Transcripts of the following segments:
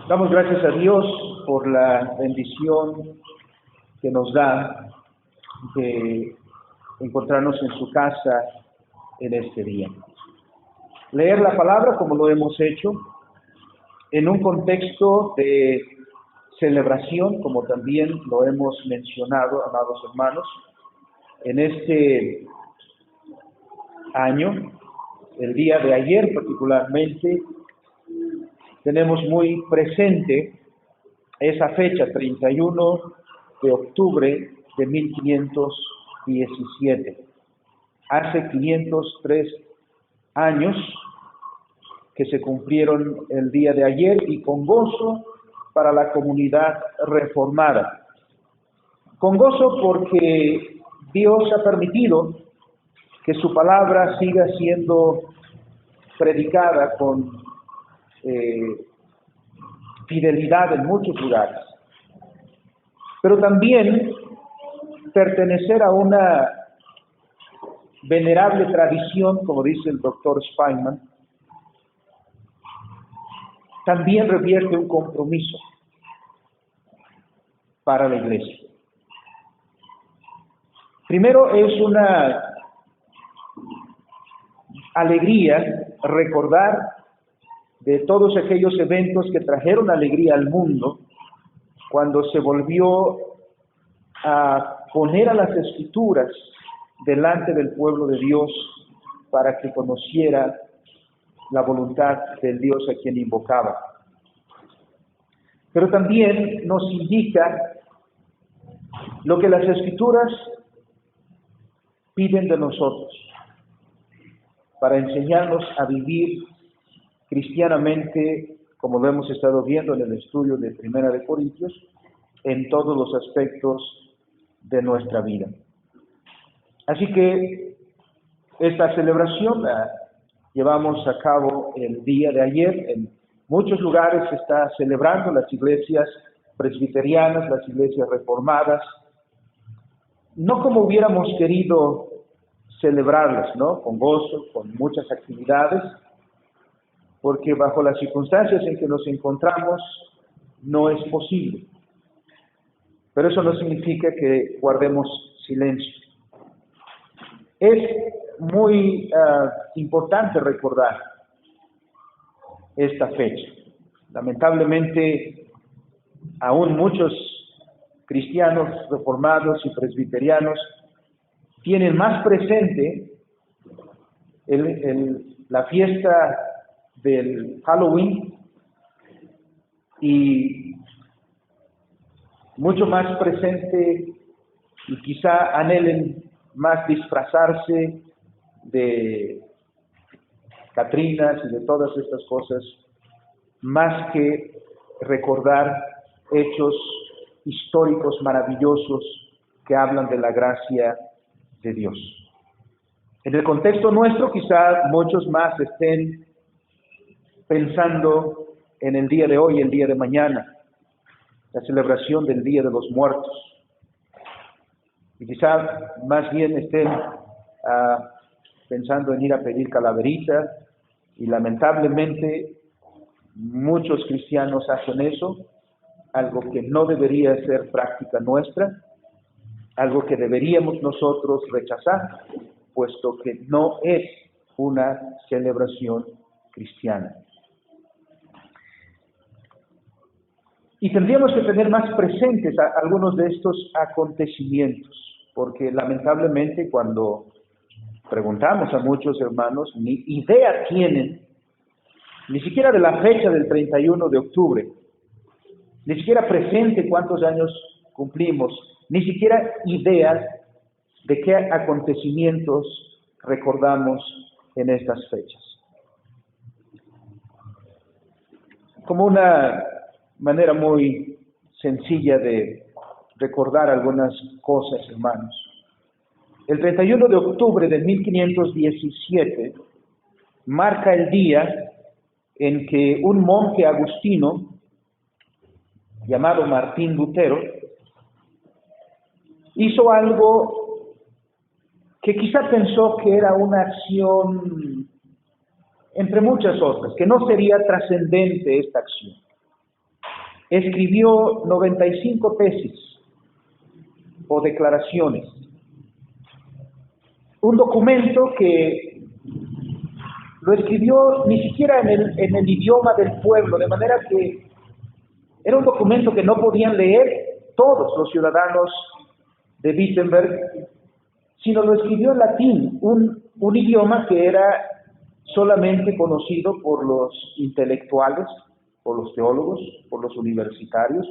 Damos gracias a Dios por la bendición que nos da de encontrarnos en su casa en este día. Leer la palabra como lo hemos hecho, en un contexto de celebración, como también lo hemos mencionado, amados hermanos, en este año, el día de ayer particularmente, tenemos muy presente esa fecha, 31 de octubre de 1517. Hace 503 años que se cumplieron el día de ayer y con gozo para la comunidad reformada. Con gozo porque Dios ha permitido que su palabra siga siendo predicada con fidelidad en muchos lugares, pero también pertenecer a una venerable tradición, como dice el doctor Speinman, también revierte un compromiso para la iglesia. Primero, es una alegría recordar de todos aquellos eventos que trajeron alegría al mundo cuando se volvió a poner a las Escrituras delante del pueblo de Dios para que conociera la voluntad del Dios a quien invocaba. Pero también nos indica lo que las Escrituras piden de nosotros para enseñarnos a vivir cristianamente, como lo hemos estado viendo en el estudio de Primera de Corintios, en todos los aspectos de nuestra vida. Así que esta celebración la llevamos a cabo el día de ayer. En muchos lugares se está celebrando, las iglesias presbiterianas, las iglesias reformadas, no como hubiéramos querido celebrarlas, ¿no? Con gozo, con muchas actividades, porque bajo las circunstancias en que nos encontramos no es posible. Pero eso no significa que guardemos silencio. Es muy importante recordar esta fecha. Lamentablemente, aún muchos cristianos reformados y presbiterianos tienen más presente la fiesta del Halloween y mucho más presente y quizá anhelen más disfrazarse de catrinas y de todas estas cosas, más que recordar hechos históricos maravillosos que hablan de la gracia de Dios. En el contexto nuestro, quizá muchos más estén pensando en el día de hoy, el día de mañana, la celebración del Día de los Muertos. Y quizá más bien estén pensando en ir a pedir calaverita, y lamentablemente muchos cristianos hacen eso, algo que no debería ser práctica nuestra, algo que deberíamos nosotros rechazar, puesto que no es una celebración cristiana. Y tendríamos que tener más presentes algunos de estos acontecimientos, porque lamentablemente cuando preguntamos a muchos hermanos, ni idea tienen, ni siquiera de la fecha del 31 de octubre, ni siquiera presente cuántos años cumplimos, ni siquiera idea de qué acontecimientos recordamos en estas fechas. Como una manera muy sencilla de recordar algunas cosas, hermanos. El 31 de octubre de 1517 marca el día en que un monje agustino llamado Martín Lutero hizo algo que quizá pensó que era una acción entre muchas otras, que no sería trascendente esta acción. escribió 95 tesis o declaraciones. Un documento que lo escribió ni siquiera en el idioma del pueblo, de manera que era un documento que no podían leer todos los ciudadanos de Wittenberg, sino lo escribió en latín, un idioma que era solamente conocido por los intelectuales, por los teólogos, por los universitarios.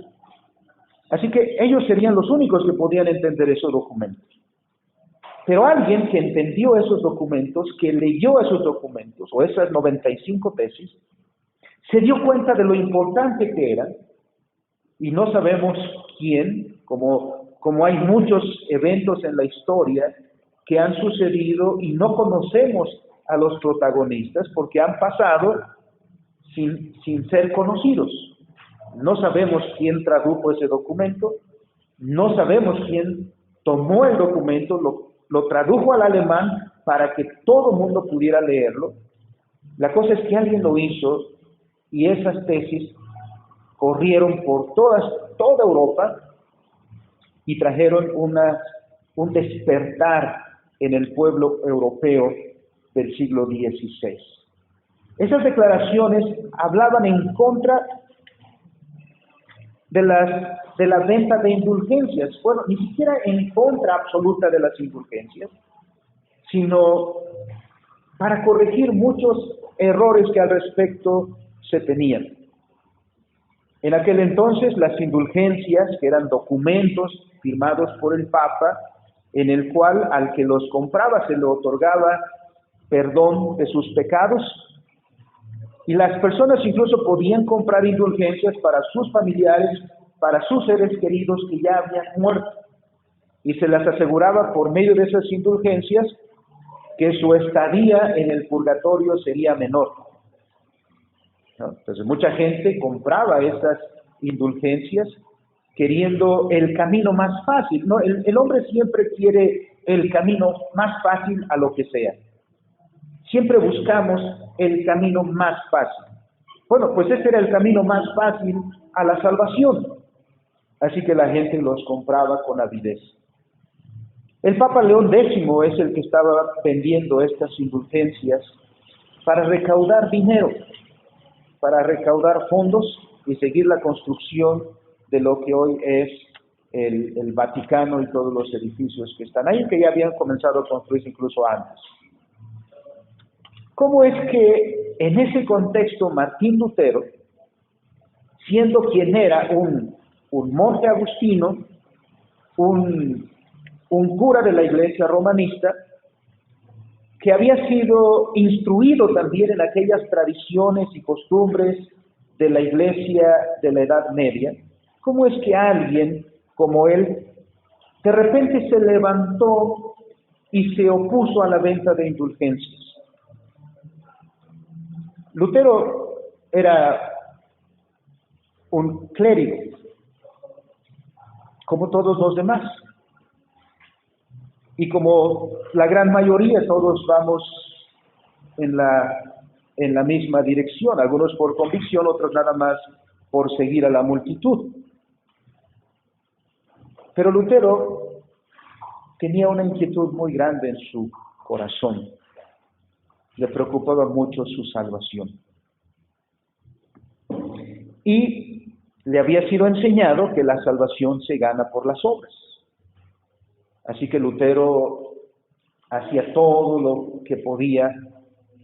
Así que ellos serían los únicos que podían entender esos documentos. Pero alguien que entendió esos documentos, que leyó esos documentos, o esas 95 tesis, se dio cuenta de lo importante que eran, y no sabemos quién, como hay muchos eventos en la historia que han sucedido y no conocemos a los protagonistas porque han pasado sin ser conocidos. No sabemos quién tradujo ese documento, no sabemos quién tomó el documento, lo tradujo al alemán para que todo el mundo pudiera leerlo. La cosa es que alguien lo hizo y esas tesis corrieron por toda Europa y trajeron un despertar en el pueblo europeo del siglo XVI. Esas declaraciones hablaban en contra de la venta de indulgencias. Bueno, ni siquiera en contra absoluta de las indulgencias, sino para corregir muchos errores que al respecto se tenían. En aquel entonces las indulgencias, que eran documentos firmados por el Papa, en el cual al que los compraba se le otorgaba perdón de sus pecados, y las personas incluso podían comprar indulgencias para sus familiares, para sus seres queridos que ya habían muerto, y se las aseguraba por medio de esas indulgencias que su estadía en el purgatorio sería menor, ¿no? Entonces mucha gente compraba esas indulgencias queriendo el camino más fácil, ¿no? El hombre siempre quiere el camino más fácil a lo que sea. Siempre buscamos el camino más fácil. Bueno, pues ese era el camino más fácil a la salvación. Así que la gente los compraba con avidez. El Papa León X es el que estaba vendiendo estas indulgencias para recaudar dinero, para recaudar fondos y seguir la construcción de lo que hoy es el Vaticano y todos los edificios que están ahí, que ya habían comenzado a construirse incluso antes. ¿Cómo es que en ese contexto Martín Lutero, siendo quien era un monje agustino, un cura de la iglesia romanista, que había sido instruido también en aquellas tradiciones y costumbres de la iglesia de la Edad Media, cómo es que alguien como él de repente se levantó y se opuso a la venta de indulgencias? Lutero era un clérigo, como todos los demás. Y como la gran mayoría, todos vamos en la misma dirección, algunos por convicción, otros nada más por seguir a la multitud. Pero Lutero tenía una inquietud muy grande en su corazón. Le preocupaba mucho su salvación. Y le había sido enseñado que la salvación se gana por las obras. Así que Lutero hacía todo lo que podía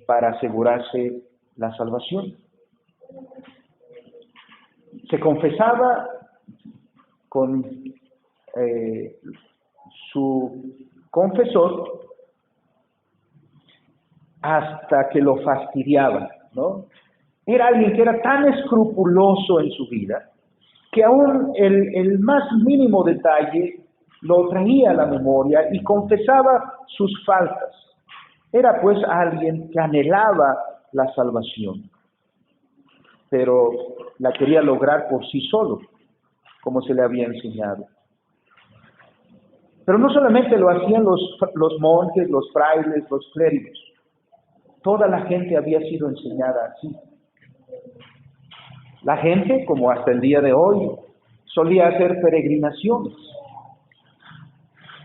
para asegurarse la salvación. Se confesaba con su confesor hasta que lo fastidiaba, ¿no? Era alguien que era tan escrupuloso en su vida que aún el más mínimo detalle lo traía a la memoria y confesaba sus faltas. Era pues alguien que anhelaba la salvación, pero la quería lograr por sí solo, como se le había enseñado. Pero no solamente lo hacían los monjes, los frailes, los clérigos. Toda la gente había sido enseñada así. La gente, como hasta el día de hoy, solía hacer peregrinaciones,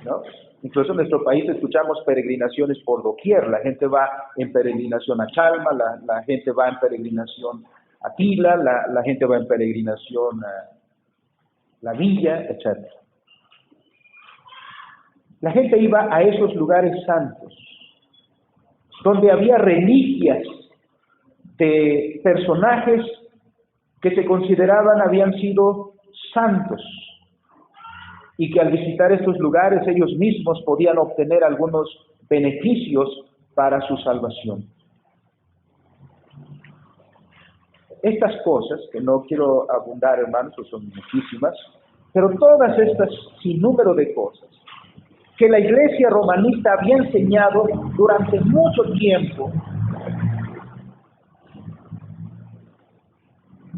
¿no? Incluso en nuestro país escuchamos peregrinaciones por doquier. La gente va en peregrinación a Chalma, la gente va en peregrinación a Tila, la gente va en peregrinación a la villa, etc. La gente iba a esos lugares santos, donde había reliquias de personajes que se consideraban habían sido santos, y que al visitar estos lugares ellos mismos podían obtener algunos beneficios para su salvación. Estas cosas, que no quiero abundar, hermanos, pues son muchísimas, pero todas estas sinnúmero de cosas que la iglesia romanista había enseñado durante mucho tiempo,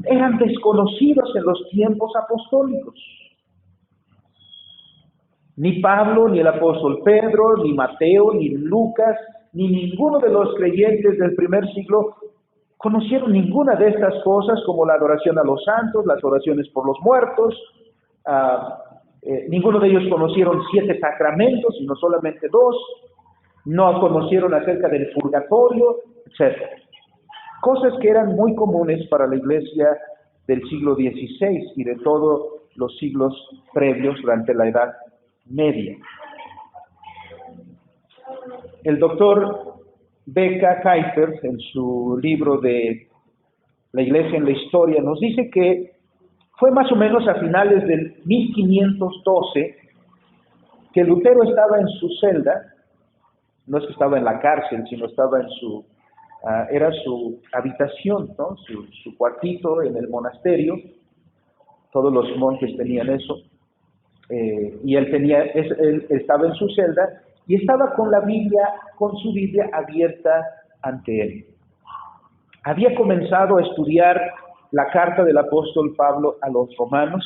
eran desconocidos en los tiempos apostólicos. Ni Pablo, ni el apóstol Pedro, ni Mateo, ni Lucas, ni ninguno de los creyentes del primer siglo conocieron ninguna de estas cosas, como la adoración a los santos, las oraciones por los muertos. Ninguno de ellos conocieron 7 sacramentos, sino solamente 2. No conocieron acerca del purgatorio, etc. Cosas que eran muy comunes para la iglesia del siglo XVI y de todos los siglos previos durante la Edad Media. El doctor Becca Kuyper, en su libro de La Iglesia en la Historia, nos dice que fue más o menos a finales del 1512 que Lutero estaba en su celda. No es que estaba en la cárcel, sino estaba en su, era su habitación, ¿no? Su cuartito en el monasterio. Todos los monjes tenían eso. Y él estaba en su celda y estaba con su Biblia abierta ante él. Había comenzado a estudiar la carta del apóstol Pablo a los romanos,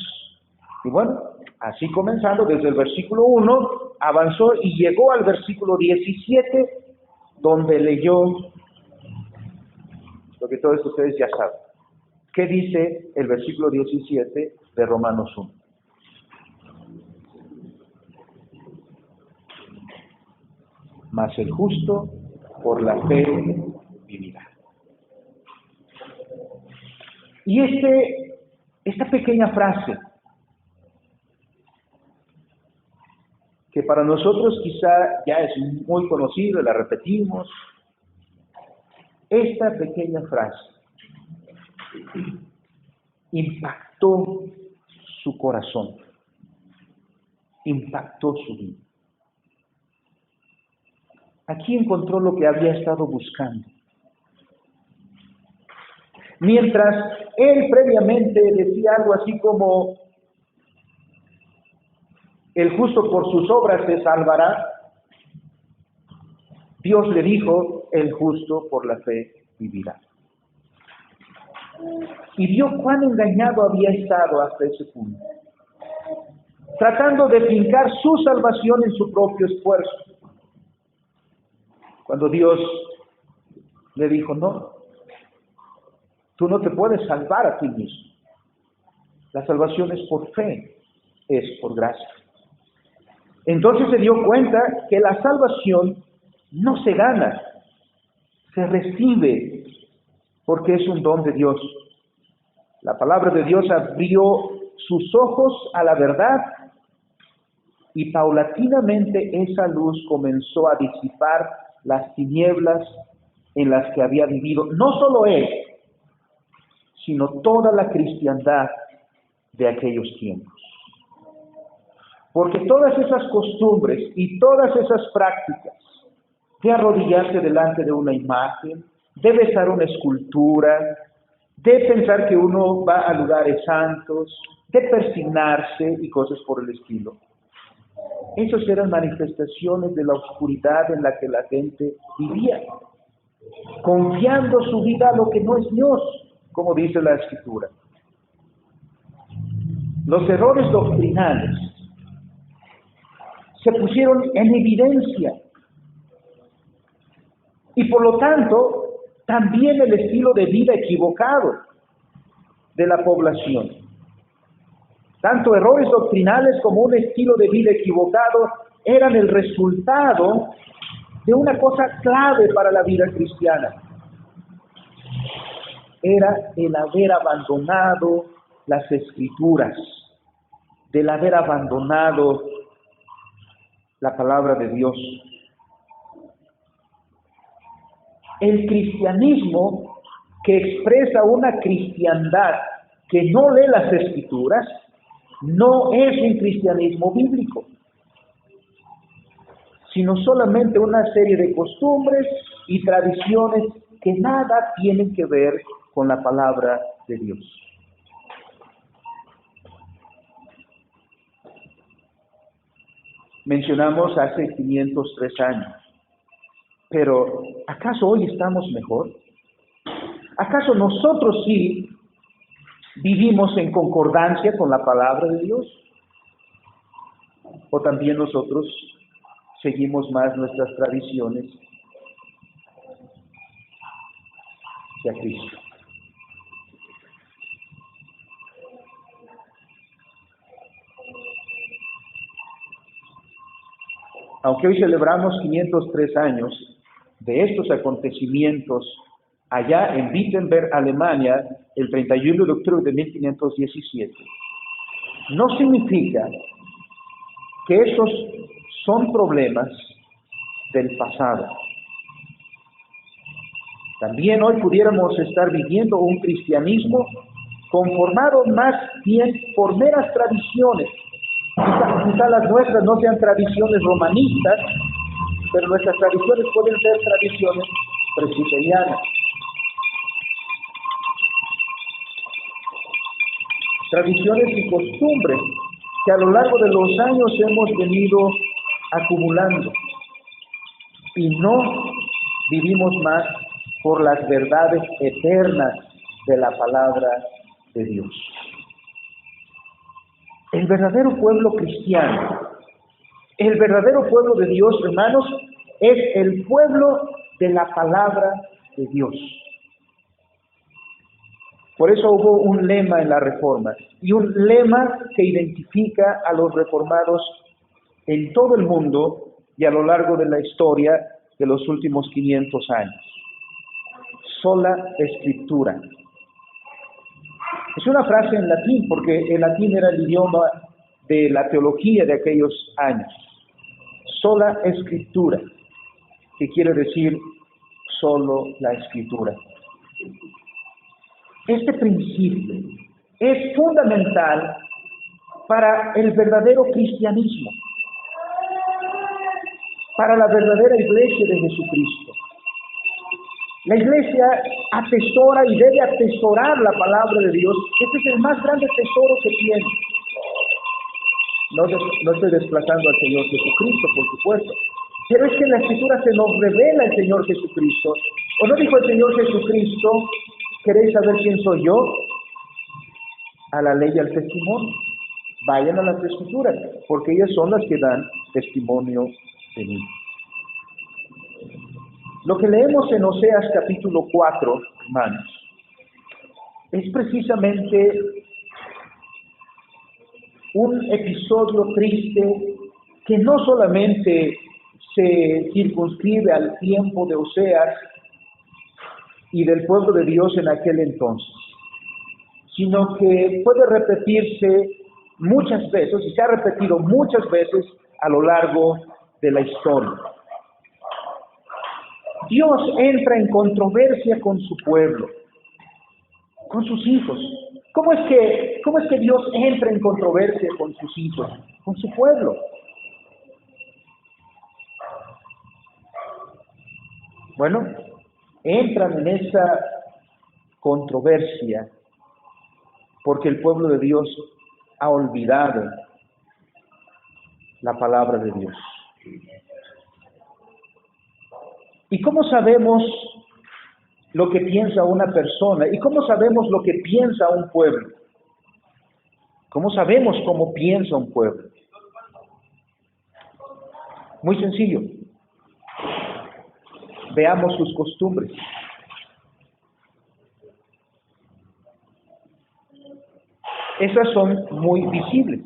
y bueno, así comenzando desde el versículo 1, avanzó y llegó al versículo 17, donde leyó lo que todos ustedes ya saben. ¿Qué dice el versículo 17 de Romanos 1? Mas el justo por la fe vivirá. Y esta pequeña frase, que para nosotros quizá ya es muy conocida, la repetimos, esta pequeña frase impactó su corazón, impactó su vida. Aquí encontró lo que había estado buscando. Mientras él previamente decía algo así como, el justo por sus obras se salvará, Dios le dijo, el justo por la fe vivirá. Y vio cuán engañado había estado hasta ese punto, tratando de fincar su salvación en su propio esfuerzo. Cuando Dios le dijo, no, tú no te puedes salvar a ti mismo. La salvación es por fe, es por gracia. Entonces se dio cuenta que la salvación no se gana, se recibe, porque es un don de Dios. La palabra de Dios abrió sus ojos a la verdad y paulatinamente esa luz comenzó a disipar las tinieblas en las que había vivido, no solo él, sino toda la cristiandad de aquellos tiempos. Porque todas esas costumbres y todas esas prácticas de arrodillarse delante de una imagen, de besar una escultura, de pensar que uno va a lugares santos, de persignarse y cosas por el estilo, esas eran manifestaciones de la oscuridad en la que la gente vivía, confiando su vida a lo que no es Dios, como dice la Escritura. Los errores doctrinales se pusieron en evidencia y por lo tanto también el estilo de vida equivocado. de la población. Tanto errores doctrinales como un estilo de vida equivocado eran el resultado de una cosa clave para la vida cristiana. Era el haber abandonado las Escrituras, del haber abandonado la palabra de Dios. El cristianismo que expresa una cristiandad que no lee las Escrituras no es un cristianismo bíblico, sino solamente una serie de costumbres y tradiciones que nada tienen que ver con la palabra de Dios. Mencionamos hace 503 años, pero ¿acaso hoy estamos mejor? ¿Acaso nosotros sí vivimos en concordancia con la palabra de Dios? ¿O también nosotros seguimos más nuestras tradiciones que a Cristo? Aunque hoy celebramos 503 años de estos acontecimientos allá en Wittenberg, Alemania, el 31 de octubre de 1517, no significa que estos son problemas del pasado. También hoy pudiéramos estar viviendo un cristianismo conformado más bien por meras tradiciones. Quizá las nuestras no sean tradiciones romanistas, pero nuestras tradiciones pueden ser tradiciones presbiterianas. Tradiciones y costumbres que a lo largo de los años hemos venido acumulando y no vivimos más por las verdades eternas de la palabra de Dios. El verdadero pueblo cristiano, el verdadero pueblo de Dios, hermanos, es el pueblo de la palabra de Dios. Por eso hubo un lema en la Reforma, y un lema que identifica a los reformados en todo el mundo y a lo largo de la historia de los últimos 500 años. Sola Escritura. Es una frase en latín, porque el latín era el idioma de la teología de aquellos años. Sola Escritura, que quiere decir solo la Escritura. Este principio es fundamental para el verdadero cristianismo, para la verdadera iglesia de Jesucristo. La iglesia atesora y debe atesorar la palabra de Dios. Este es el más grande tesoro que tiene. No estoy desplazando al Señor Jesucristo, por supuesto, pero es que en la Escritura se nos revela el Señor Jesucristo. ¿O no dijo el Señor Jesucristo, queréis saber quién soy yo? A la ley y al testimonio. Vayan a las Escrituras, porque ellas son las que dan testimonio de mí. Lo que leemos en Oseas capítulo 4, hermanos, es precisamente un episodio triste que no solamente se circunscribe al tiempo de Oseas y del pueblo de Dios en aquel entonces, sino que puede repetirse muchas veces, y se ha repetido muchas veces a lo largo de la historia. Dios entra en controversia con su pueblo, con sus hijos. ¿Cómo es que Dios entra en controversia con sus hijos, con su pueblo? Bueno, entran en esa controversia porque el pueblo de Dios ha olvidado la palabra de Dios. ¿Y cómo sabemos lo que piensa una persona? ¿Y cómo sabemos lo que piensa un pueblo? ¿Cómo sabemos cómo piensa un pueblo? Muy sencillo. Veamos sus costumbres. esas son muy visibles.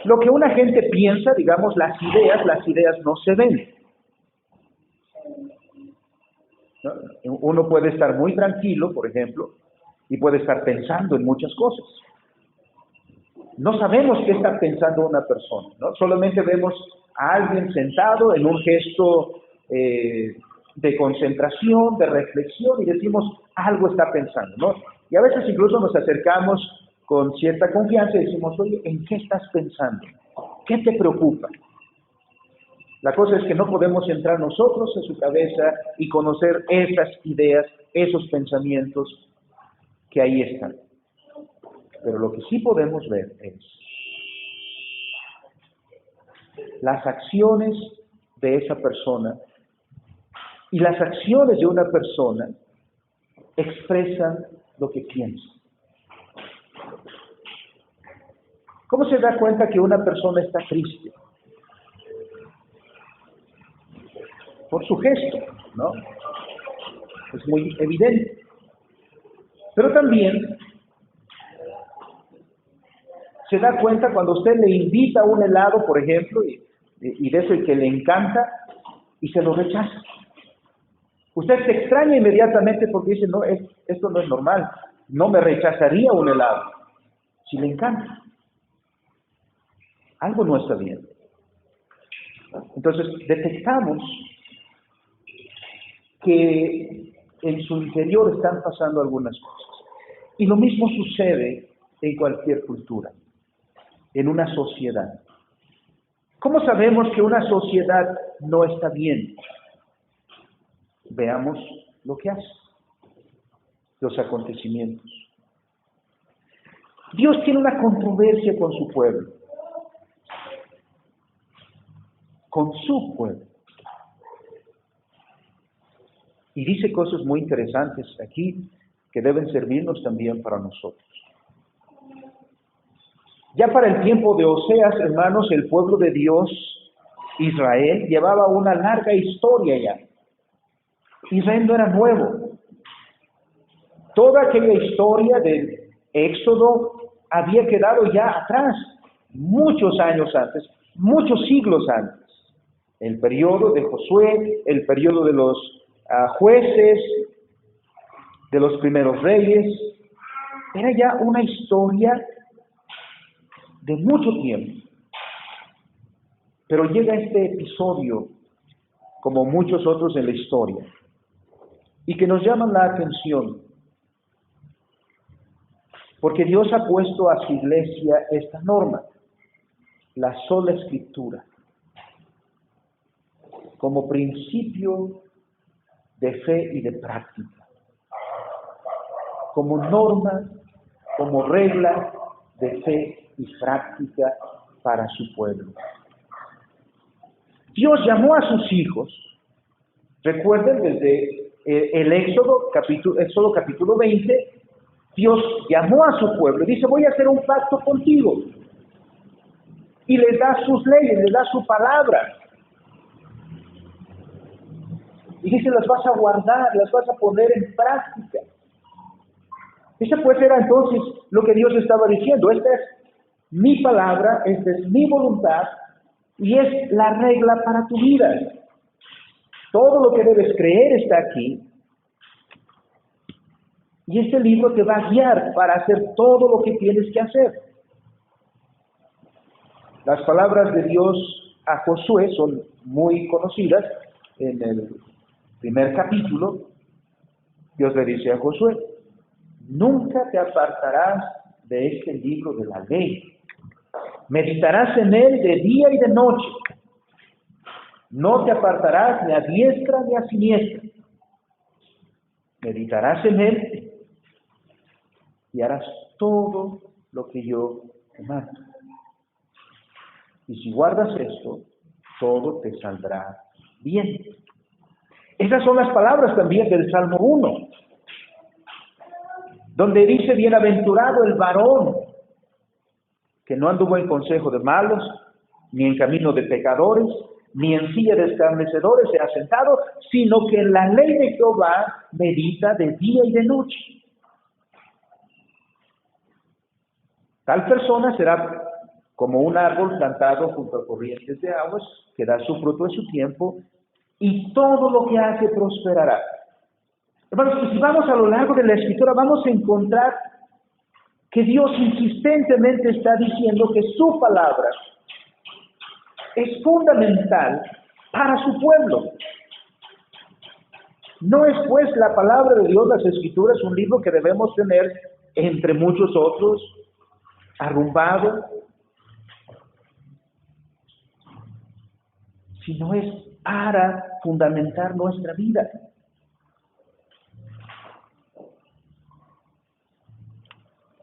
Lo que una gente piensa, digamos, las ideas no se ven. ¿No? Uno puede estar muy tranquilo, por ejemplo, y puede estar pensando en muchas cosas. No sabemos qué está pensando una persona, ¿no? Solamente vemos a alguien sentado en un gesto de concentración, de reflexión, y decimos, algo está pensando, ¿no? Y a veces incluso nos acercamos con cierta confianza y decimos, oye, ¿en qué estás pensando? ¿Qué te preocupa? La cosa es que no podemos entrar nosotros en su cabeza y conocer esas ideas, esos pensamientos que ahí están. Pero lo que sí podemos ver es las acciones de esa persona, y las acciones de una persona expresan lo que piensa. ¿Cómo se da cuenta que una persona está triste? Por su gesto, ¿no? Es muy evidente. Pero también se da cuenta cuando usted le invita a un helado, por ejemplo, y de ese que le encanta, y se lo rechaza. Usted se extraña inmediatamente porque dice, no, esto no es normal, no me rechazaría un helado, si le encanta. Algo no está bien. Entonces, detectamos que en su interior están pasando algunas cosas. Y lo mismo sucede en cualquier cultura, en una sociedad. ¿Cómo sabemos que una sociedad no está bien? Veamos lo que hace, los acontecimientos. Dios tiene una controversia con su pueblo, con su pueblo. Y dice cosas muy interesantes aquí que deben servirnos también para nosotros. Ya para el tiempo de Oseas, hermanos, el pueblo de Dios, Israel, llevaba una larga historia ya. Israel no era nuevo. Toda aquella historia del Éxodo había quedado ya atrás, muchos años antes, muchos siglos antes. El periodo de Josué, el periodo de los jueces, de los primeros reyes, era ya una historia de mucho tiempo. Pero llega este episodio, como muchos otros en la historia, y que nos llaman la atención, porque Dios ha puesto a su iglesia esta norma, la sola escritura, como principio de fe y de práctica, como norma, como regla de fe y práctica para su pueblo. Dios llamó a sus hijos, recuerden desde el Éxodo capítulo 20, Dios llamó a su pueblo y dice, voy a hacer un pacto contigo. Y les da sus leyes, les da su palabra. Y dice, las vas a guardar, las vas a poner en práctica. Ese pues era entonces lo que Dios estaba diciendo. Esta es mi palabra, esta es mi voluntad, y es la regla para tu vida. Todo lo que debes creer está aquí. Y este libro te va a guiar para hacer todo lo que tienes que hacer. Las palabras de Dios a Josué son muy conocidas. En el primer capítulo, Dios le dice a Josué, nunca te apartarás de este libro de la ley. Meditarás en él de día y de noche. No te apartarás ni a diestra ni a siniestra. Meditarás en él y harás todo lo que yo te mando. Y si guardas esto, todo te saldrá bien. Esas son las palabras también del Salmo 1, donde dice, bienaventurado el varón que no anduvo en consejo de malos, ni en camino de pecadores, ni en silla de escarnecedores se ha sentado, sino que en la ley de Jehová medita de día y de noche. Tal persona será como un árbol plantado junto a corrientes de aguas, que da su fruto en su tiempo, y todo lo que hace prosperará. Hermanos, si vamos a lo largo de la Escritura, vamos a encontrar que Dios insistentemente está diciendo que su palabra es fundamental para su pueblo. No es pues la palabra de Dios, las Escrituras, un libro que debemos tener entre muchos otros, arrumbado, sino es para fundamentar nuestra vida.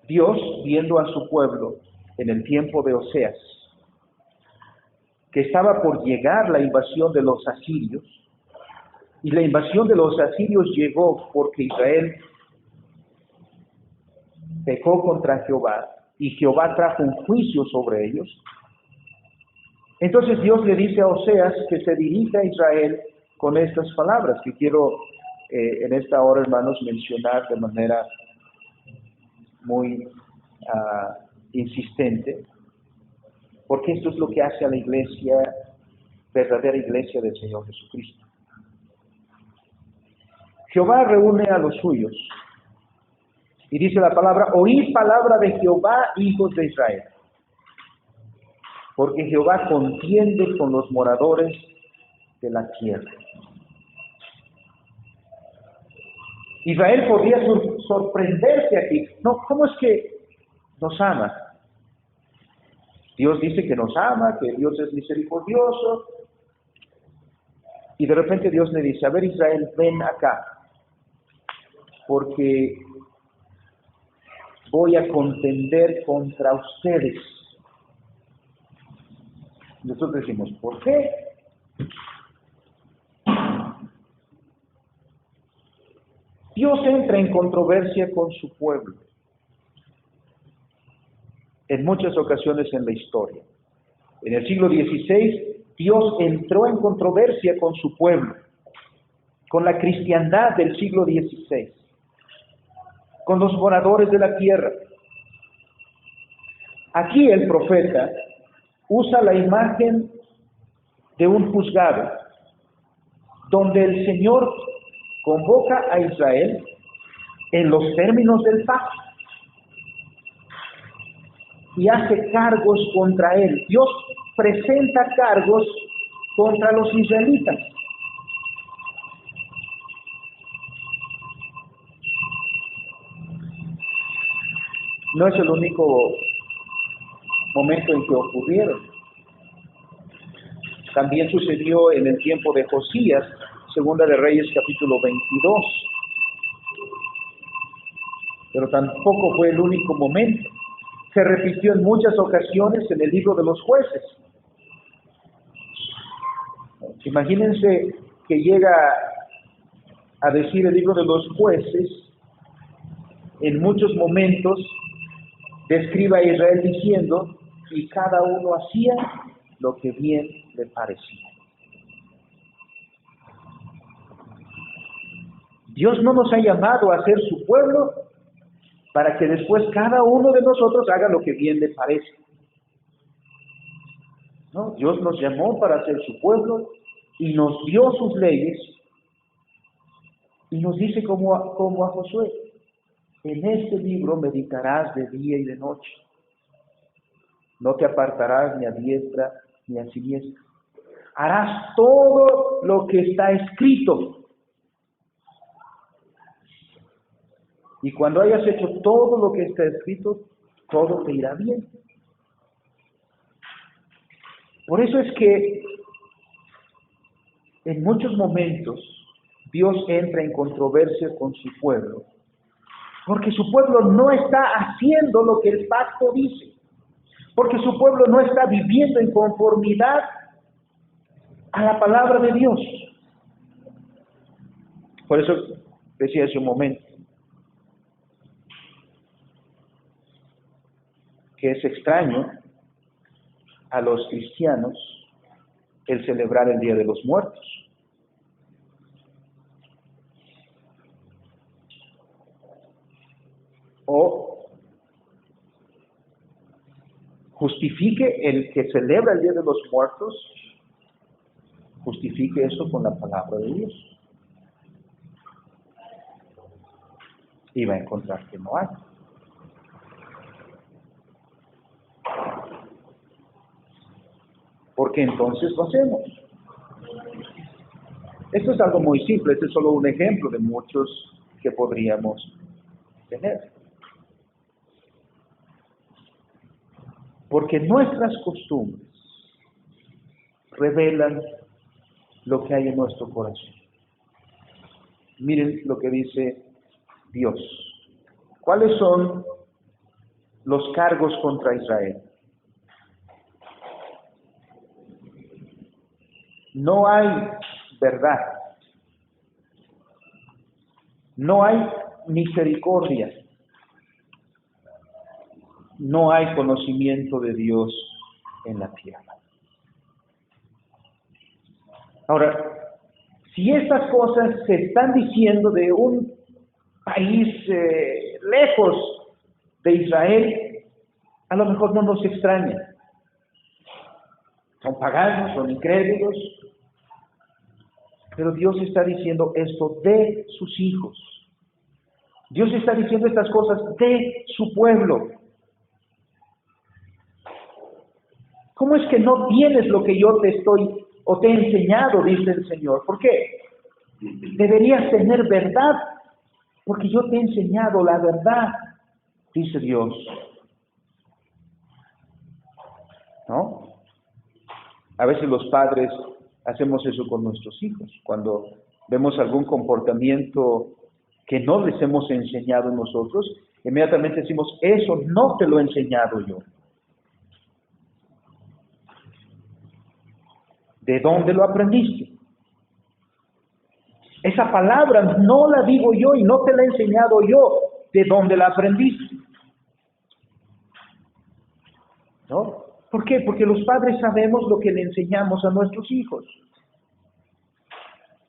Dios, viendo a su pueblo en el tiempo de Oseas, que estaba por llegar la invasión de los asirios, y la invasión de los asirios llegó porque Israel pecó contra Jehová, y Jehová trajo un juicio sobre ellos. Entonces Dios le dice a Oseas que se dirija a Israel con estas palabras, que quiero en esta hora, hermanos, mencionar de manera muy insistente, porque esto es lo que hace a la iglesia, verdadera iglesia del Señor Jesucristo. Jehová reúne a los suyos, y dice la palabra: oíd palabra de Jehová, hijos de Israel, porque Jehová contiende con los moradores de la tierra. Israel podría sorprenderse aquí. No, ¿cómo es que nos ama? Dios dice que nos ama, que Dios es misericordioso, y de repente Dios le dice: a ver, Israel, ven acá, porque voy a contender contra ustedes. Nosotros decimos: ¿por qué? Dios entra en controversia con su pueblo en muchas ocasiones en la historia. En el siglo XVI, Dios entró en controversia con su pueblo, con la cristiandad del siglo XVI, con los moradores de la tierra. Aquí el profeta usa la imagen de un juzgado, donde el Señor convoca a Israel en los términos del pacto y hace cargos contra él. Dios presenta cargos contra los israelitas. No es el único momento en que ocurrieron. También sucedió en el tiempo de Josías, Segunda de Reyes, capítulo 22. Pero tampoco fue el único momento. Se repitió en muchas ocasiones en el libro de los Jueces. Imagínense que llega a decir el libro de los Jueces, en muchos momentos describe a Israel diciendo: y cada uno hacía lo que bien le parecía. Dios no nos ha llamado a ser su pueblo para que después cada uno de nosotros haga lo que bien le parece. No, Dios nos llamó para ser su pueblo y nos dio sus leyes, y nos dice como a Josué: en este libro meditarás de día y de noche, no te apartarás ni a diestra ni a siniestra, harás todo lo que está escrito. Y cuando hayas hecho todo lo que está escrito, todo te irá bien. Por eso es que en muchos momentos Dios entra en controversia con su pueblo, porque su pueblo no está haciendo lo que el pacto dice, porque su pueblo no está viviendo en conformidad a la palabra de Dios. Por eso decía hace un momento que es extraño a los cristianos el celebrar el Día de los Muertos. O justifique el que celebra el Día de los Muertos, justifique eso con la palabra de Dios. Y va a encontrar que no hay. Porque entonces lo hacemos. Esto es algo muy simple, este es solo un ejemplo de muchos que podríamos tener. Porque nuestras costumbres revelan lo que hay en nuestro corazón. Miren lo que dice Dios. ¿Cuáles son los cargos contra Israel? No hay verdad. No hay misericordia. No hay conocimiento de Dios en la tierra. Ahora, si estas cosas se están diciendo de un país lejos de Israel, a lo mejor no nos extraña. Son paganos, son incrédulos, pero Dios está diciendo esto de sus hijos. Dios está diciendo estas cosas de su pueblo. ¿Cómo es que no tienes lo que yo te estoy o te he enseñado? Dice el Señor. ¿Por qué? Deberías tener verdad, porque yo te he enseñado la verdad, dice Dios. ¿No? A veces los padres hacemos eso con nuestros hijos. Cuando vemos algún comportamiento que no les hemos enseñado nosotros, inmediatamente decimos, eso no te lo he enseñado yo. ¿De dónde lo aprendiste? Esa palabra no la digo yo y no te la he enseñado yo. ¿De dónde la aprendiste? ¿No? ¿Por qué? Porque los padres sabemos lo que le enseñamos a nuestros hijos.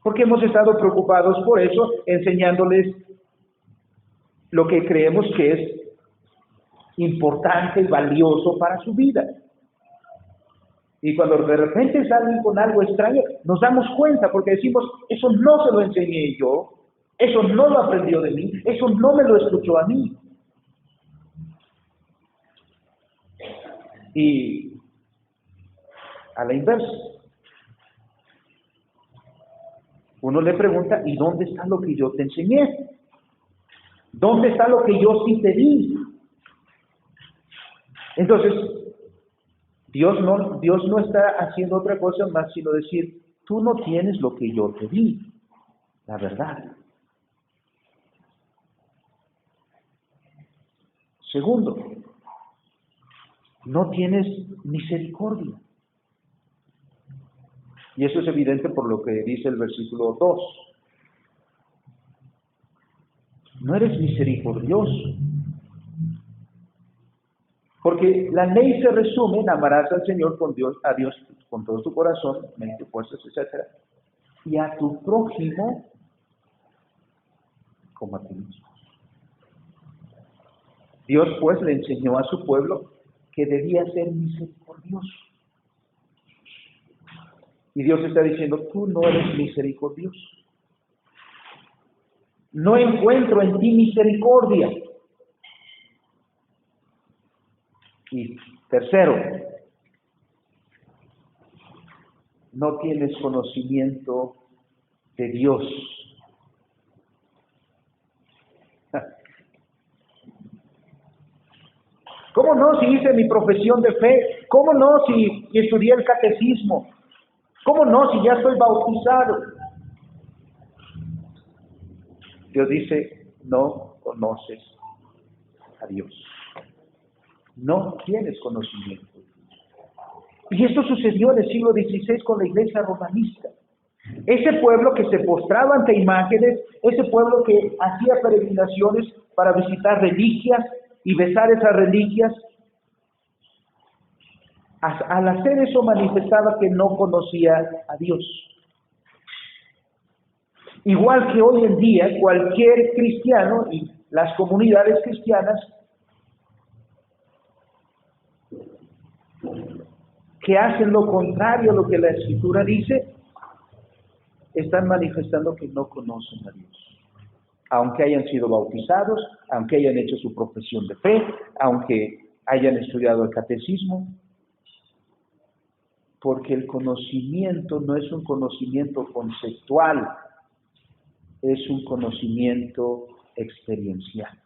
Porque hemos estado preocupados por eso, enseñándoles lo que creemos que es importante y valioso para su vida. Y cuando de repente salen con algo extraño, nos damos cuenta porque decimos, eso no se lo enseñé yo, eso no lo aprendió de mí, eso no me lo escuchó a mí. Y a la inversa, uno le pregunta, ¿y dónde está lo que yo te enseñé? ¿Dónde está lo que yo sí te di? Entonces, Dios no está haciendo otra cosa más sino decir, tú no tienes lo que yo te di, la verdad. Segundo, no tienes misericordia. Y eso es evidente por lo que dice el versículo 2. No eres misericordioso. Porque la ley se resume en amarás al Señor a Dios con todo tu corazón, mente, fuerzas, etc. Y a tu prójimo como a ti mismo. Dios pues le enseñó a su pueblo que debía ser misericordioso. Y Dios está diciendo, tú no eres misericordioso. No encuentro en ti misericordia. Y tercero, no tienes conocimiento de Dios. ¿Cómo no si hice mi profesión de fe? ¿Cómo no si estudié el catecismo? ¿Cómo no si ya estoy bautizado? Dios dice, no conoces a Dios. No tienes conocimiento. Y esto sucedió en el siglo XVI con la iglesia romanista. Ese pueblo que se postraba ante imágenes, ese pueblo que hacía peregrinaciones para visitar reliquias y besar esas reliquias, al hacer eso manifestaba que no conocía a Dios. Igual que hoy en día cualquier cristiano y las comunidades cristianas que hacen lo contrario a lo que la Escritura dice, están manifestando que no conocen a Dios. Aunque hayan sido bautizados, aunque hayan hecho su profesión de fe, aunque hayan estudiado el catecismo, porque el conocimiento no es un conocimiento conceptual, es un conocimiento experiencial.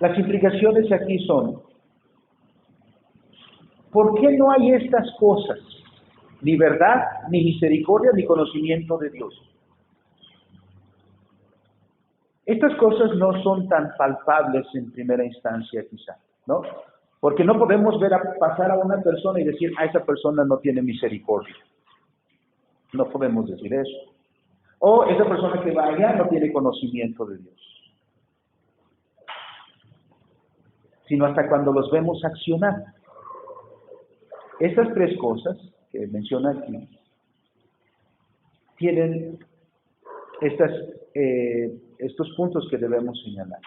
Las implicaciones aquí son, ¿por qué no hay estas cosas? Ni verdad, ni misericordia, ni conocimiento de Dios. Estas cosas no son tan palpables en primera instancia quizá, ¿no? Porque no podemos ver pasar a una persona y decir, esa persona no tiene misericordia. No podemos decir eso. O esa persona que va allá no tiene conocimiento de Dios. Sino hasta cuando los vemos accionar. Estas tres cosas que menciona aquí tienen estos puntos que debemos señalar.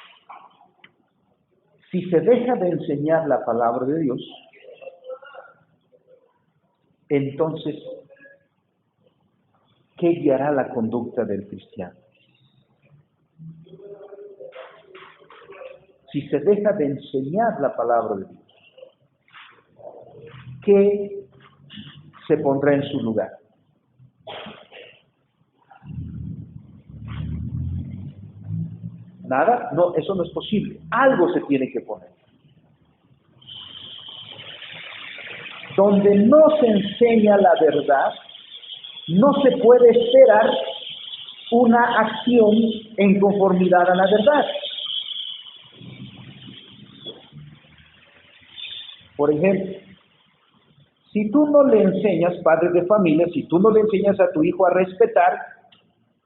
Si se deja de enseñar la palabra de Dios, entonces, ¿qué guiará la conducta del cristiano? Si se deja de enseñar la palabra de Dios, ¿qué se pondrá en su lugar? Nada, no, eso no es posible. Algo se tiene que poner. Donde no se enseña la verdad, no se puede esperar una acción en conformidad a la verdad. Por ejemplo, si tú no le enseñas, padre de familia, si tú no le enseñas a tu hijo a respetar,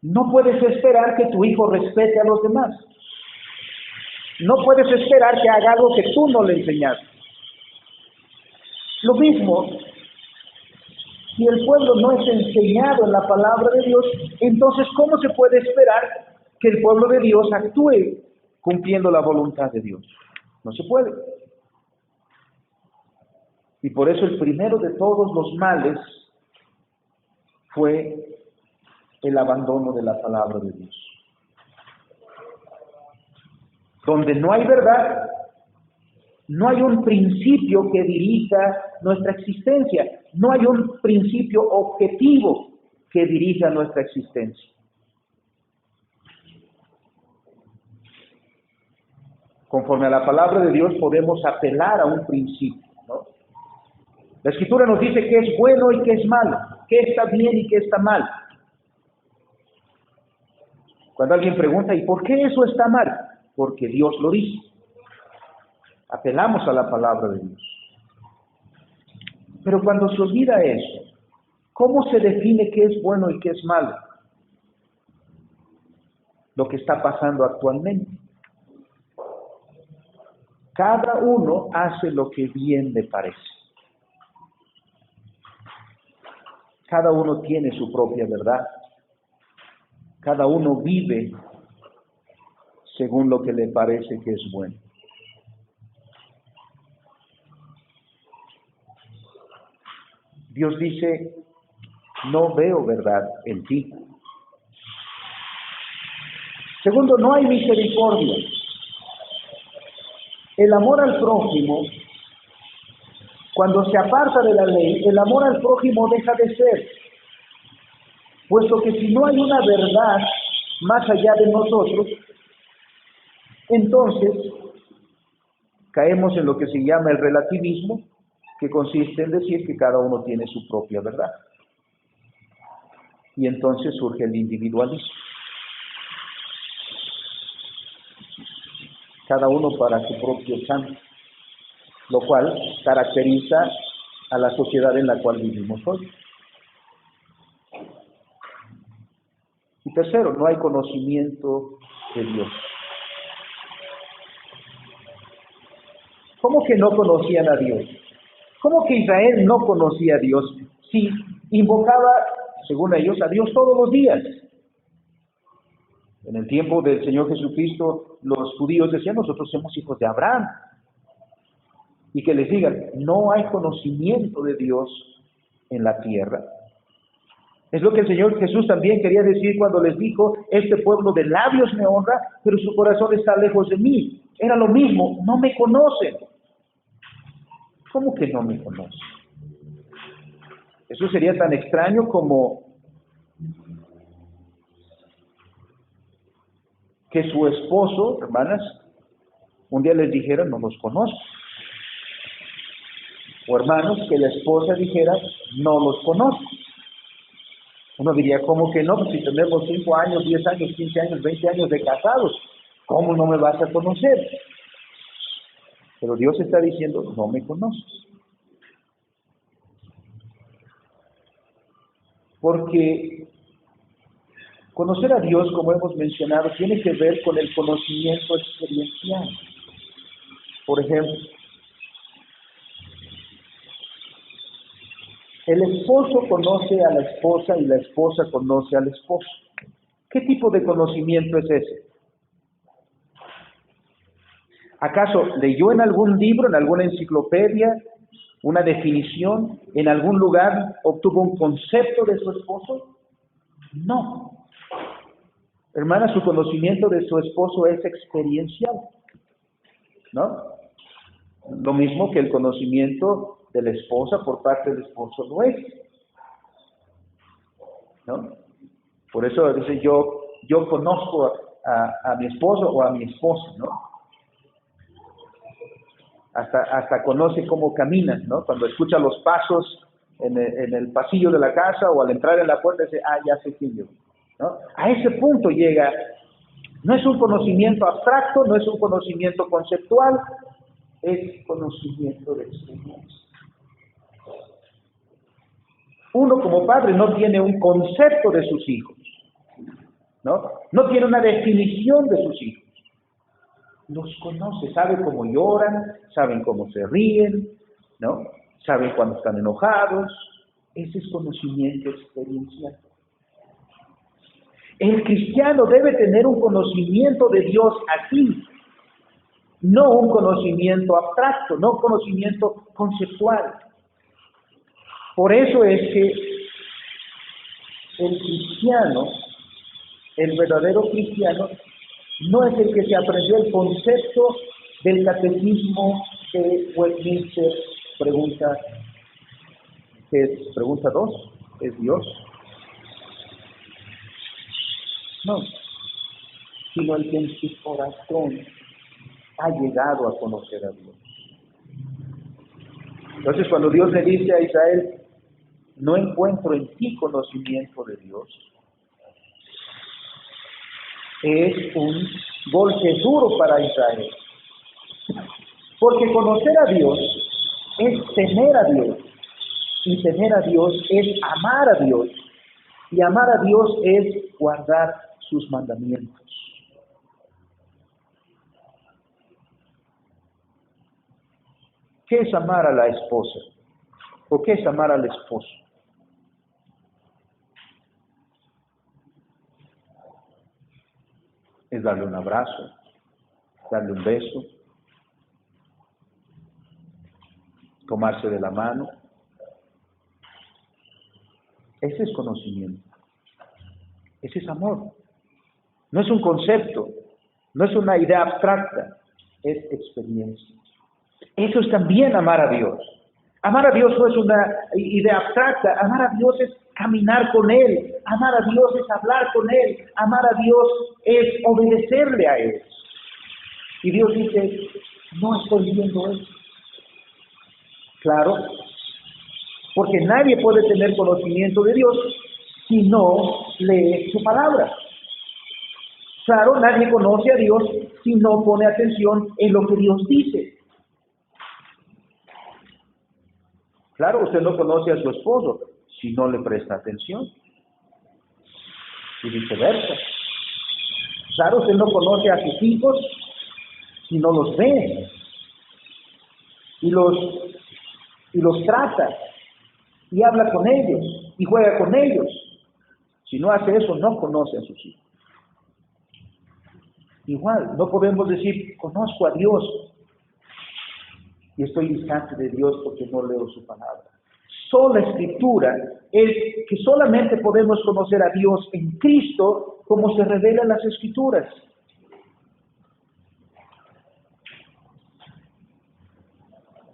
no puedes esperar que tu hijo respete a los demás. No puedes esperar que haga algo que tú no le enseñaste. Lo mismo, si el pueblo no es enseñado en la palabra de Dios, entonces ¿cómo se puede esperar que el pueblo de Dios actúe cumpliendo la voluntad de Dios? No se puede. Y por eso el primero de todos los males fue el abandono de la palabra de Dios. Donde no hay verdad, no hay un principio que dirija nuestra existencia, no hay un principio objetivo que dirija nuestra existencia. Conforme a la palabra de Dios podemos apelar a un principio, ¿no? La Escritura nos dice qué es bueno y qué es malo, qué está bien y qué está mal. Cuando alguien pregunta, ¿y por qué eso está mal? Porque Dios lo dice. Apelamos a la palabra de Dios. Pero cuando se olvida eso, ¿cómo se define qué es bueno y qué es malo? Lo que está pasando actualmente. Cada uno hace lo que bien le parece. Cada uno tiene su propia verdad. Cada uno vive según lo que le parece que es bueno. Dios dice, no veo verdad en ti. Segundo, no hay misericordia. El amor al prójimo, cuando se aparta de la ley, el amor al prójimo deja de ser. Puesto que si no hay una verdad más allá de nosotros, entonces caemos en lo que se llama el relativismo, que consiste en decir que cada uno tiene su propia verdad. Y entonces surge el individualismo. Cada uno para su propio santo, lo cual caracteriza a la sociedad en la cual vivimos hoy. Y tercero, no hay conocimiento de Dios. ¿Cómo que no conocían a Dios? ¿Cómo que Israel no conocía a Dios? si invocaba, según ellos, a Dios todos los días. En el tiempo del Señor Jesucristo, los judíos decían, nosotros somos hijos de Abraham. Y que les digan, no hay conocimiento de Dios en la tierra. Es lo que el Señor Jesús también quería decir cuando les dijo, este pueblo de labios me honra, pero su corazón está lejos de mí. Era lo mismo, no me conocen. ¿Cómo que no me conocen? Eso sería tan extraño como que su esposo, hermanas, un día les dijera, no los conozco. O hermanos, que la esposa dijera, no los conozco. Uno diría, ¿cómo que no? Pues si tenemos 5 años, 10 años, 15 años, 20 años de casados, ¿cómo no me vas a conocer? Pero Dios está diciendo, no me conoces. Porque conocer a Dios, como hemos mencionado, tiene que ver con el conocimiento experiencial. Por ejemplo, el esposo conoce a la esposa y la esposa conoce al esposo. ¿Qué tipo de conocimiento es ese? ¿Acaso leyó en algún libro, en alguna enciclopedia, una definición, en algún lugar obtuvo un concepto de su esposo? No. Hermana, su conocimiento de su esposo es experiencial, ¿no? Lo mismo que el conocimiento de la esposa por parte del esposo lo es, ¿no? Por eso dice yo conozco a mi esposo o a mi esposa, ¿no? Hasta conoce cómo caminan, ¿no? Cuando escucha los pasos en el pasillo de la casa o al entrar en la puerta dice, ya sé quién yo, ¿no? A ese punto llega. No es un conocimiento abstracto, no es un conocimiento conceptual, es conocimiento de experiencia. Uno como padre no tiene un concepto de sus hijos, ¿no? No tiene una definición de sus hijos. Los conoce, sabe cómo lloran, saben cómo se ríen, ¿no? Saben cuando están enojados. Ese es conocimiento experiencial. El cristiano debe tener un conocimiento de Dios así, no un conocimiento abstracto, no un conocimiento conceptual. Por eso es que el cristiano, el verdadero cristiano, no es el que se aprendió el concepto del catecismo de Westminster, pregunta 2, ¿es Dios? No, sino el que en su corazón ha llegado a conocer a Dios. Entonces, cuando Dios le dice a Israel, no encuentro en ti conocimiento de Dios, es un golpe duro para Israel. Porque conocer a Dios es temer a Dios, y temer a Dios es amar a Dios, y amar a Dios es guardar sus mandamientos. ¿Qué es amar a la esposa? ¿O qué es amar al esposo? Es darle un abrazo, darle un beso, tomarse de la mano. Ese es conocimiento. Ese es amor. No es un concepto, no es una idea abstracta, es experiencia. Eso es también amar a Dios. Amar a Dios no es una idea abstracta, amar a Dios es caminar con Él, amar a Dios es hablar con Él, amar a Dios es obedecerle a Él. Y Dios dice, no estoy viendo eso. Claro, porque nadie puede tener conocimiento de Dios si no lee su palabra. Claro, nadie conoce a Dios si no pone atención en lo que Dios dice. Claro, usted no conoce a su esposo si no le presta atención. Y viceversa. Claro, usted no conoce a sus hijos si no los ve. Y los trata. y habla con ellos y juega con ellos. Si no hace eso, no conoce a sus hijos. Igual, no podemos decir, conozco a Dios y estoy distante de Dios porque no leo su palabra. Sola Escritura es que solamente podemos conocer a Dios en Cristo como se revela en las Escrituras.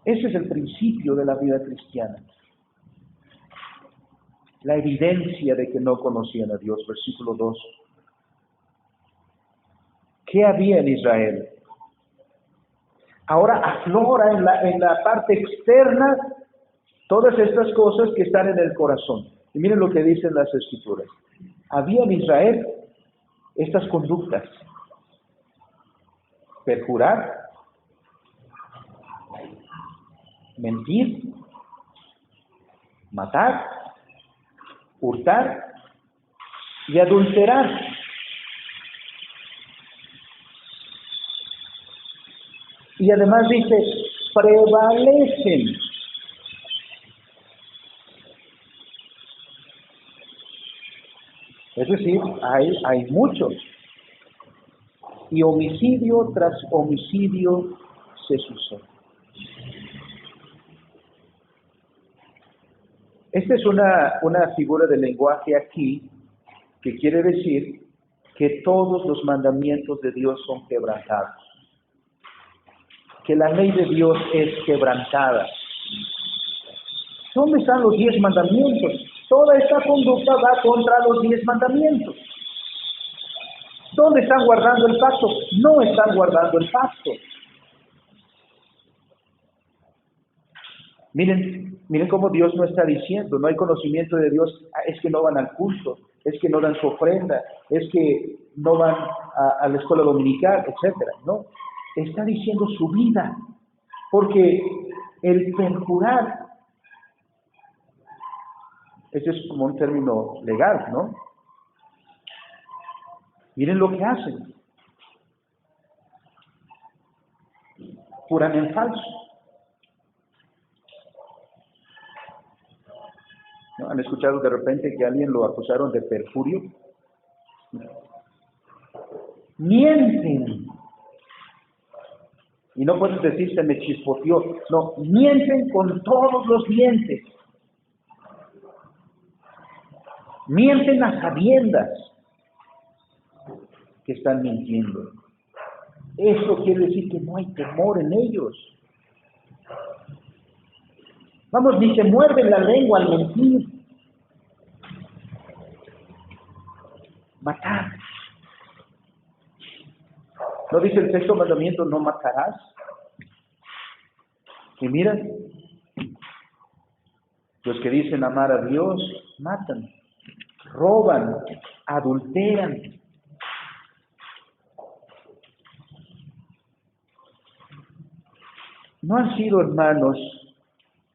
Ese es el principio de la vida cristiana. La evidencia de que no conocían a Dios, versículo 2. ¿Qué había en Israel? Ahora aflora en la parte externa todas estas cosas que están en el corazón. Y miren lo que dicen las Escrituras. Había en Israel estas conductas: perjurar, mentir, matar, hurtar y adulterar. Y además dice, prevalecen. Es decir, hay muchos. Y homicidio tras homicidio se sucede. Esta es una figura de lenguaje aquí que quiere decir que todos los mandamientos de Dios son quebrantados. Que la ley de Dios es quebrantada. ¿Dónde están los 10 mandamientos? Toda esta conducta va contra los 10 mandamientos. ¿Dónde están guardando el pacto? No están guardando el pacto. Miren cómo Dios no está diciendo, no hay conocimiento de Dios, es que no van al culto, es que no dan su ofrenda, es que no van a la escuela dominical, etcétera. No, está diciendo su vida, porque el perjurar, ese es como un término legal, ¿no? Miren lo que hacen. Juran en falso. ¿No? ¿Han escuchado de repente que a alguien lo acusaron de perjurio? Mienten. Y no puedes decir se me chispoteó. No, mienten con todos los dientes. Mienten a sabiendas que están mintiendo. Eso quiere decir que no hay temor en ellos. Vamos, ni se muerden la lengua al mentir. Matar. ¿No dice el sexto mandamiento, no matarás? Y mira, los que dicen amar a Dios, matan, roban, adulteran. ¿No han sido, hermanos,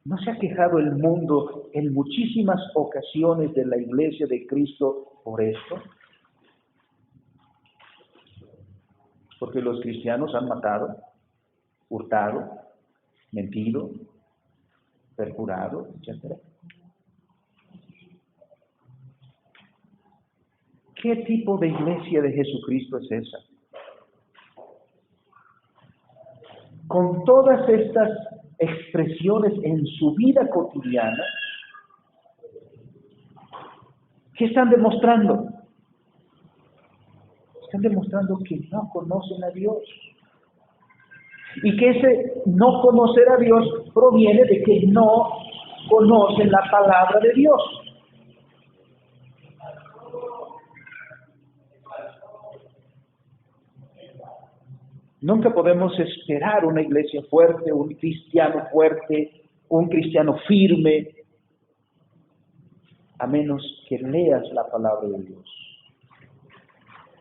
no se ha quejado el mundo en muchísimas ocasiones de la iglesia de Cristo por esto? Porque los cristianos han matado, hurtado, mentido, perjurado, etc. ¿Qué tipo de iglesia de Jesucristo es esa? Con todas estas expresiones en su vida cotidiana, ¿qué están demostrando? Están demostrando que no conocen a Dios. Y que ese no conocer a Dios proviene de que no conocen la palabra de Dios. Nunca podemos esperar una iglesia fuerte, un cristiano firme, a menos que leas la palabra de Dios.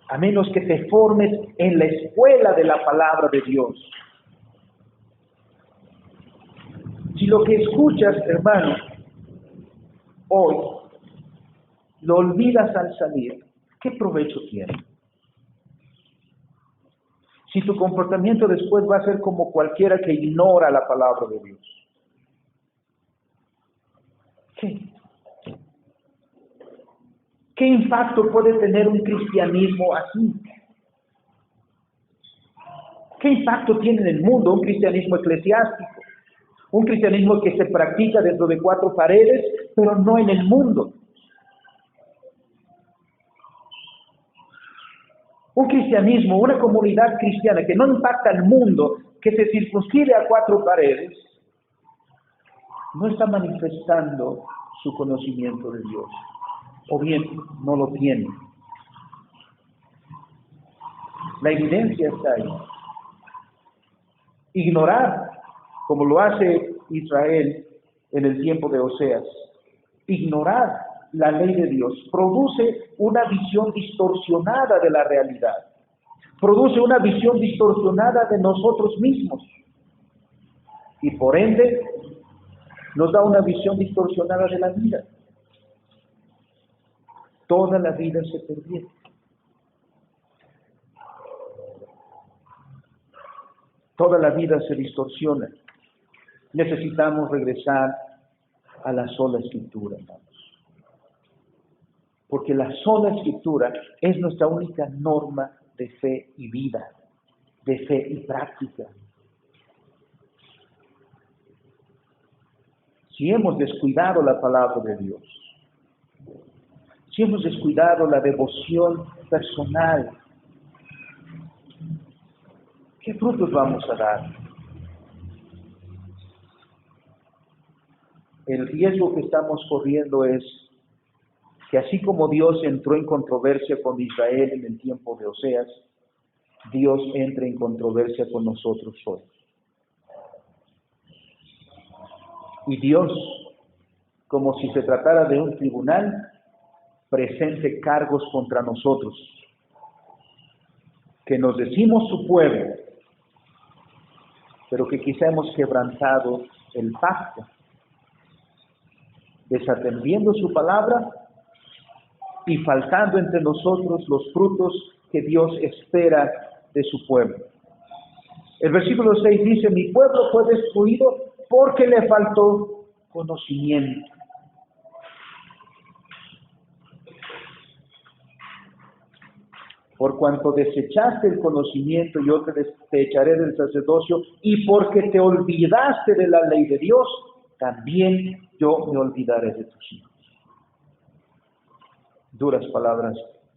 A menos que te formes en la escuela de la palabra de Dios. Si lo que escuchas, hermano, hoy, lo olvidas al salir, ¿qué provecho tiene? Si tu comportamiento después va a ser como cualquiera que ignora la palabra de Dios, ¿Qué? ¿Qué impacto puede tener un cristianismo así? ¿Qué impacto tiene en el mundo un cristianismo eclesiástico? Un cristianismo que se practica dentro de 4 paredes, pero no en el mundo. Un cristianismo, una comunidad cristiana que no impacta al mundo, que se circunscribe a 4 paredes, no está manifestando su conocimiento de Dios. O bien, no lo tiene. La evidencia está ahí. Ignorar, como lo hace Israel en el tiempo de Oseas, ignorar la ley de Dios produce una visión distorsionada de la realidad, produce una visión distorsionada de nosotros mismos y por ende nos da una visión distorsionada de la vida. Toda la vida se perdió. Toda la vida se distorsiona. Necesitamos regresar a la sola Escritura, hermanos. Porque la sola Escritura es nuestra única norma de fe y vida, de fe y práctica. Si hemos descuidado la palabra de Dios, si hemos descuidado la devoción personal, ¿qué frutos vamos a dar? El riesgo que estamos corriendo es que así como Dios entró en controversia con Israel en el tiempo de Oseas, Dios entra en controversia con nosotros hoy. Y Dios, como si se tratara de un tribunal, presente cargos contra nosotros, que nos decimos su pueblo, pero que quizá hemos quebrantado el pacto, desatendiendo su palabra y faltando entre nosotros los frutos que Dios espera de su pueblo. El versículo 6 dice: mi pueblo fue destruido porque le faltó conocimiento. Por cuanto desechaste el conocimiento, yo te echaré del sacerdocio, y porque te olvidaste de la ley de Dios, también yo me olvidaré de tus hijos. Duras palabras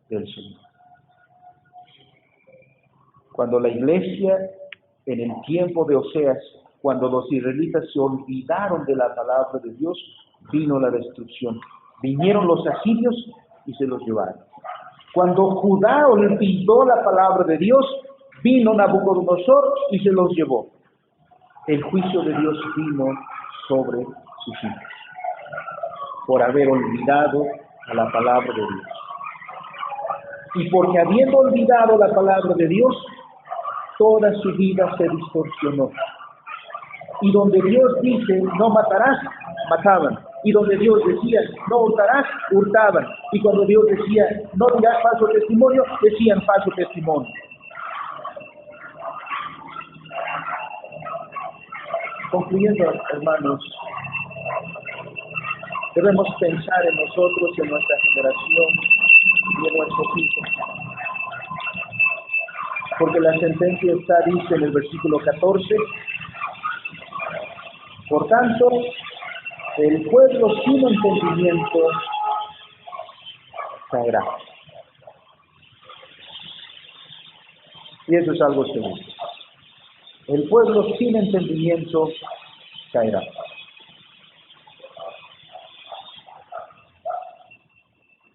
del Señor. Cuando la iglesia, en el tiempo de Oseas, cuando los israelitas se olvidaron de la palabra de Dios, vino la destrucción. Vinieron los asirios y se los llevaron. Cuando Judá olvidó la palabra de Dios, vino Nabucodonosor y se los llevó. El juicio de Dios vino sobre sus hijos, por haber olvidado a la palabra de Dios. Y porque habiendo olvidado la palabra de Dios, toda su vida se distorsionó. Y donde Dios dice, no matarás, mataban. Y donde Dios decía, no hurtarás, hurtaban. Y cuando Dios decía, no dirás falso testimonio, decían falso testimonio. Concluyendo, hermanos, debemos pensar en nosotros, en nuestra generación y en nuestros hijos. Porque la sentencia está, dice en el versículo 14, por tanto, el pueblo sin entendimiento caerá. Y eso es algo seguro. El pueblo sin entendimiento caerá.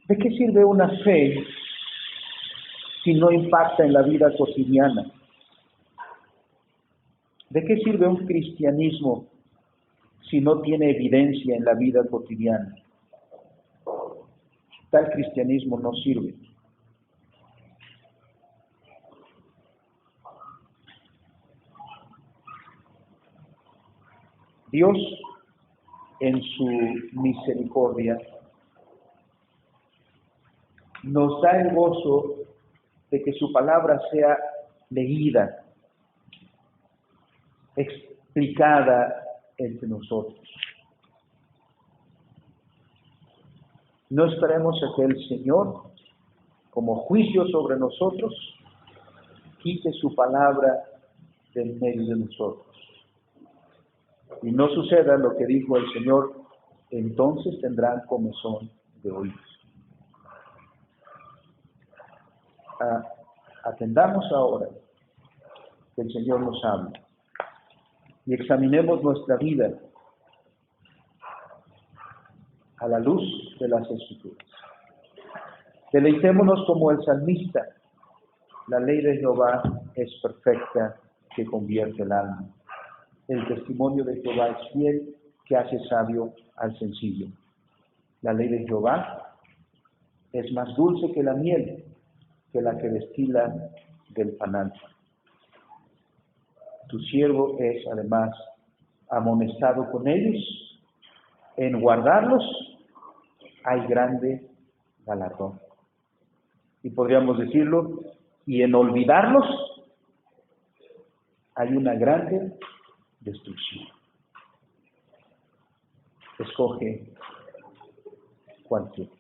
¿De qué sirve una fe si no impacta en la vida cotidiana? ¿De qué sirve un cristianismo si no tiene evidencia en la vida cotidiana? Tal cristianismo no sirve. Dios, en su misericordia, nos da el gozo de que su palabra sea leída, explicada entre nosotros. No esperemos a que el Señor, como juicio sobre nosotros, quite su palabra del medio de nosotros. Y no suceda lo que dijo el Señor, entonces tendrán comezón de oídos. Atendamos ahora que el Señor nos hable y examinemos nuestra vida a la luz de las Escrituras. Deleitémonos como el salmista. La ley de Jehová es perfecta, que convierte el alma. El testimonio de Jehová es fiel, que hace sabio al sencillo. La ley de Jehová es más dulce que la miel, que la que destila del panal. Tu siervo es, además, amonestado con ellos. En guardarlos hay grande galardón. Y podríamos decirlo, y en olvidarlos hay una grande destrucción. Escoge cualquiera.